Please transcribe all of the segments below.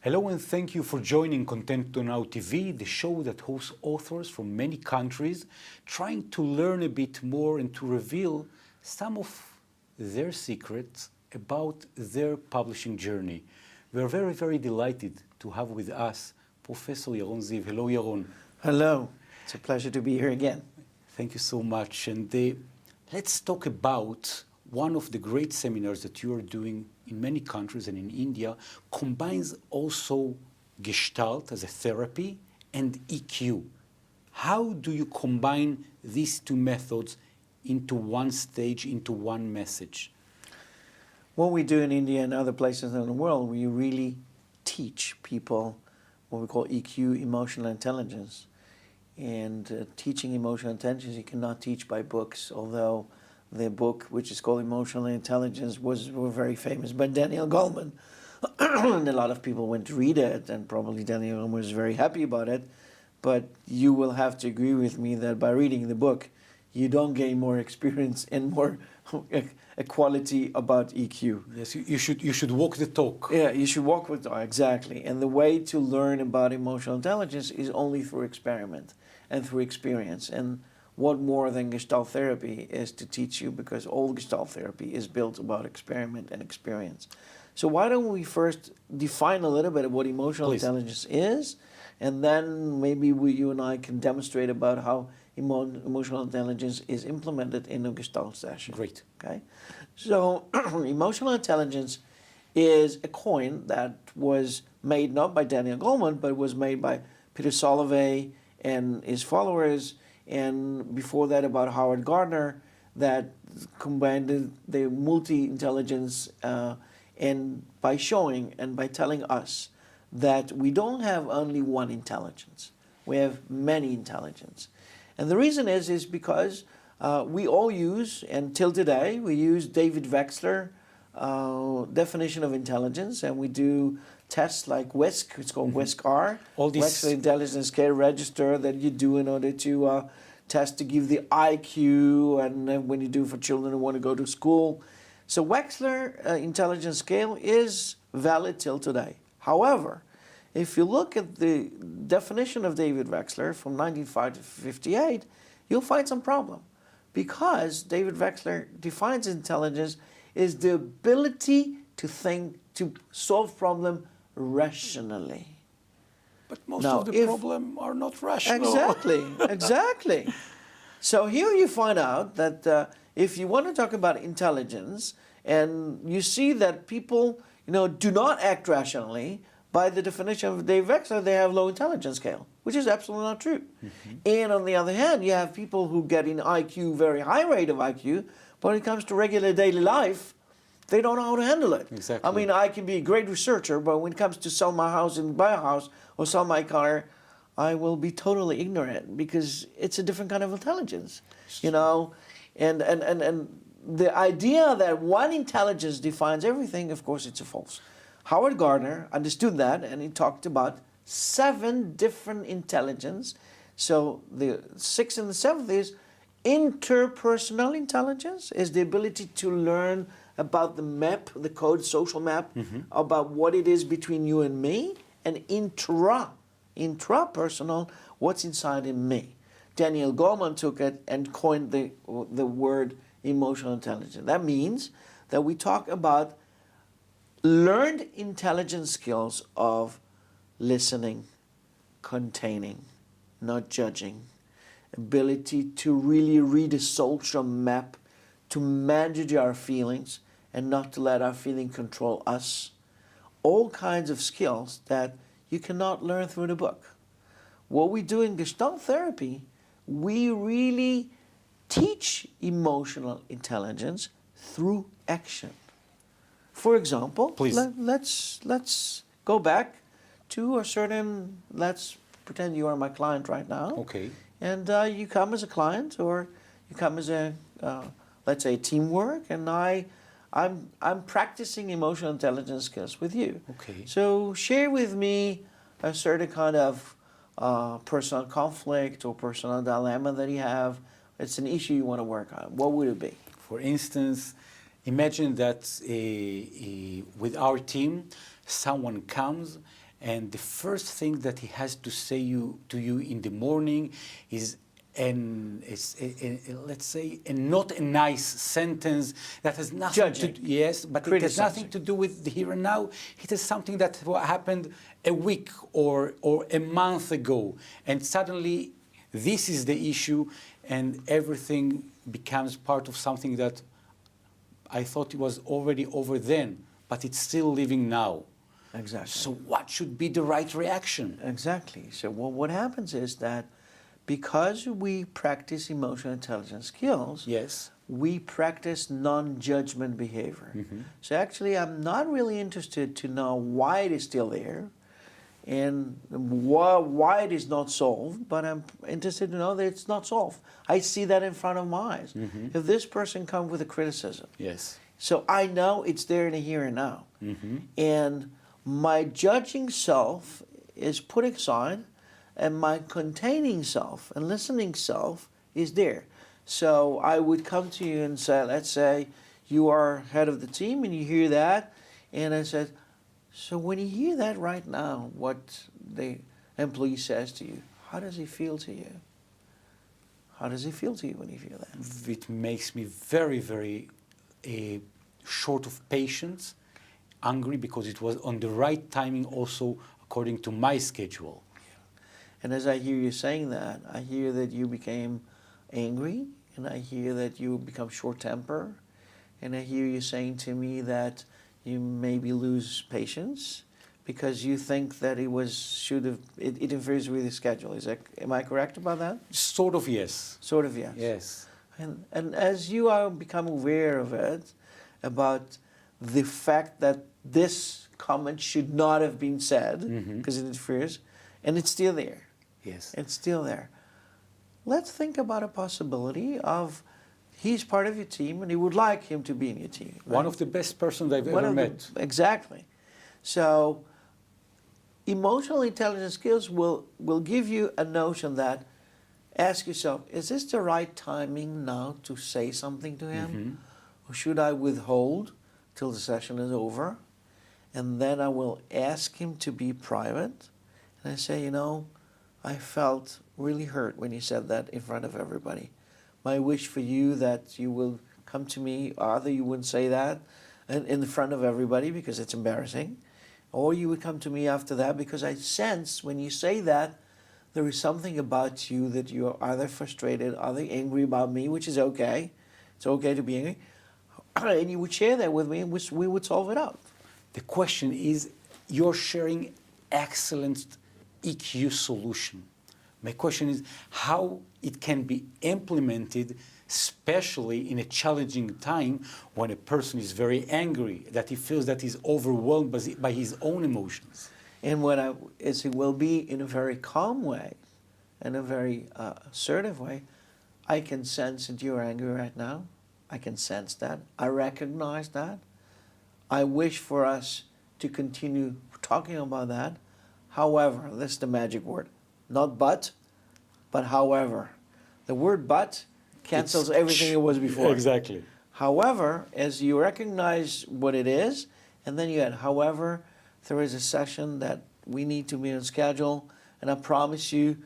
Hello and thank you for joining Content to Now TV, the show that hosts authors from many countries trying to learn a bit more and to reveal some of their secrets about their publishing journey. We are very, very delighted to have with us Professor Yaron Ziv. Hello, Yaron. Hello. It's a pleasure to be here again. Thank you so much. And let's talk about one of the great seminars that you are doing in many countries and in India, combines also Gestalt as a therapy and EQ. How do you combine these two methods into one stage, into one message? What we do in India and other places in the world, we really teach people what we call EQ, emotional intelligence. And teaching emotional intelligence, you cannot teach by books, although the book, which is called Emotional Intelligence, was very famous by Daniel Goleman. And a lot of people went to read it, and probably Daniel Goleman was very happy about it. But you will have to agree with me that by reading the book, you don't gain more experience and more equality about EQ. Yes, you should walk the talk. Yeah, you should walk with exactly. And the way to learn about emotional intelligence is only through experiment and through experience. And what more than Gestalt therapy is to teach you, because all Gestalt therapy is built about experiment and experience. So why don't we first define a little bit of what emotional intelligence is, and then maybe you and I can demonstrate about how emotional intelligence is implemented in a Gestalt session. Great. Okay? So emotional intelligence is a coin that was made not by Daniel Goleman, but was made by Peter Salovey and his followers, and before that about Howard Gardner, that combined the multi-intelligence and by showing and by telling us that we don't have only one intelligence, we have many intelligence. And the reason is because we all use, until today, we use David Wechsler definition of intelligence, and we do tests like WISC, it's called WISC-R, Wechsler Intelligence Scale Register, that you do in order to test to give the IQ, and when you do for children who want to go to school. So Wechsler Intelligence Scale is valid till today. However, if you look at the definition of David Wechsler from 1905 to 58, you'll find some problem, because David Wechsler defines intelligence is the ability to think, to solve problem rationally. But most of the problem are not rational. Exactly, exactly. So here you find out that if you want to talk about intelligence, and you see that people, do not act rationally, by the definition of Dave Wechsler, they have low intelligence scale, which is absolutely not true. And on the other hand, you have people who get in IQ, very high rate of IQ, but when it comes to regular daily life, they don't know how to handle it. Exactly. I mean, I can be a great researcher, but when it comes to sell my house and buy a house or sell my car, I will be totally ignorant, because it's a different kind of intelligence, And the idea that one intelligence defines everything, of course, it's a false. Howard Gardner understood that, and he talked about 7 different intelligence. So the 6th and the 7th is interpersonal intelligence, is the ability to learn about the map, the code, social map, about what it is between you and me, and intrapersonal, what's inside in me. Daniel Goleman took it and coined the word emotional intelligence. That means that we talk about learned intelligence skills of listening, containing, not judging, ability to really read a social map, to manage our feelings and not to let our feeling control us. All kinds of skills that you cannot learn through the book. What we do in Gestalt therapy, we really teach emotional intelligence through action. For example, let's go back to a certain, let's pretend you are my client right now. Okay. And you come as a client, or you come as a, let's say, teamwork, and I'm practicing emotional intelligence skills with you. Okay. So share with me a certain kind of personal conflict or personal dilemma that you have. It's an issue you want to work on. What would it be? For instance, imagine that with our team, someone comes and the first thing that he has to say to you in the morning is let's say, not a nice sentence that has nothing Judging. to yes, but it has nothing to do with the here and now. It is something that happened a week or a month ago, and suddenly this is the issue, and everything becomes part of something that I thought it was already over then, but it's still living now. Exactly. So what should be the right reaction? Exactly. So what happens is that because we practice emotional intelligence skills, Yes. we practice non-judgment behavior. So actually, I'm not really interested to know why it is still there and why it is not solved, but I'm interested to know that it's not solved. I see that in front of my eyes. If this person comes with a criticism, Yes. so I know it's there in the here and now. And my judging self is put aside, and my containing self and listening self is there. So I would come to you and say, let's say you are head of the team and you hear that, and I said, so when you hear that right now, what the employee says to you, how does he feel to you? How does he feel to you when you hear that? It makes me very, very short of patience, angry, because it was on the right timing also according to my schedule. And as I hear you saying that, I hear that you became angry, and I hear that you become short-tempered, and I hear you saying to me that you maybe lose patience because you think that it interferes with your schedule. Am I correct about that? Sort of, yes. Sort of, yes. Yes. And as you are become aware of it, about the fact that this comment should not have been said because it interferes, and it's still there. Yes. It's still there. Let's think about a possibility of he's part of your team and you would like him to be in your team. Right? One of the best persons I've ever met. Exactly. So emotional intelligence skills will give you a notion that, ask yourself, is this the right timing now to say something to him? Or should I withhold till the session is over? And then I will ask him to be private. And I say, you know, I felt really hurt when you said that in front of everybody. My wish for you that you will come to me, either you wouldn't say that in front of everybody because it's embarrassing, or you would come to me after that because I sense when you say that there is something about you that you are either frustrated, either angry about me, which is okay. It's okay to be angry. And you would share that with me and we would solve it out. The question is, you're sharing excellent EQ solution. My question is how it can be implemented, especially in a challenging time when a person is very angry, that he feels that he's overwhelmed by his own emotions. And it will be in a very calm way, in a very assertive way. I can sense that you're angry right now. I can sense that. I recognize that. I wish for us to continue talking about that. However, this is the magic word. Not but however. The word but cancels everything it was before. Exactly. However, as you recognize what it is, and then you add, however, there is a session that we need to be on schedule, and I promise you,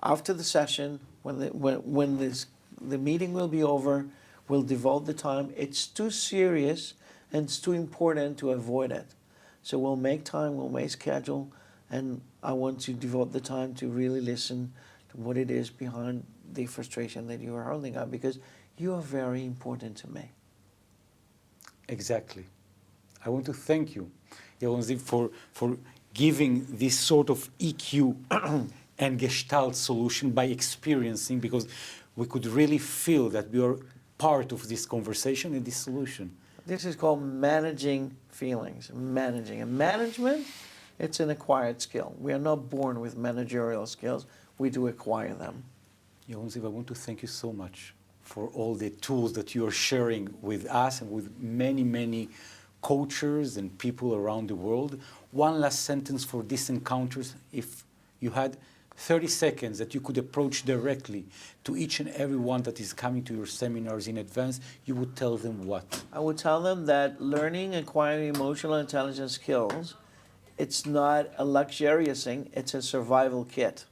after the session, when the meeting will be over, we'll devote the time. It's too serious and it's too important to avoid it. So we'll make time, we'll make schedule, and I want to devote the time to really listen to what it is behind the frustration that you are holding on, because you are very important to me. Exactly. I want to thank you, Yaron Ziv, for giving this sort of EQ and Gestalt solution by experiencing, because we could really feel that we are part of this conversation and this solution. This is called managing feelings, managing. And management, it's an acquired skill. We are not born with managerial skills. We do acquire them. Yaron Ziv, I want to thank you so much for all the tools that you are sharing with us and with many, many coaches and people around the world. One last sentence for these encounters. If you had 30 seconds that you could approach directly to each and every one that is coming to your seminars in advance, you would tell them what? I would tell them that learning, acquiring emotional intelligence skills it's not a luxurious thing, it's a survival kit.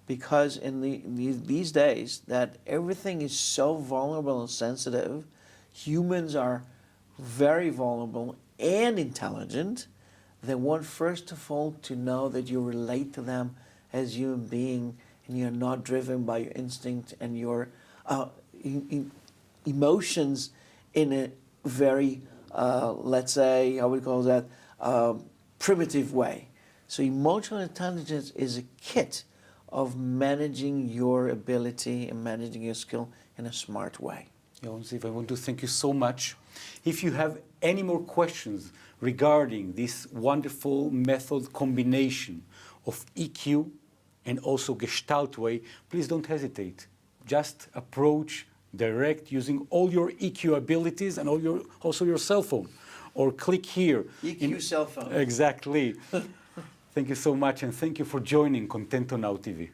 Because in these days that everything is so vulnerable and sensitive, humans are very vulnerable and intelligent. They want first of all to know that you relate to them as human being and you're not driven by your instinct and your emotions in a very, let's say, how we call that, primitive way. So emotional intelligence is a kit of managing your ability and managing your skill in a smart way. Yaron Ziv, I want to thank you so much. If you have any more questions regarding this wonderful method combination of EQ and also Gestalt way, please don't hesitate. Just approach direct using all your EQ abilities and also your cell phone, or click here. EQ cell phone. Exactly. Thank you so much, and thank you for joining Contento Now TV.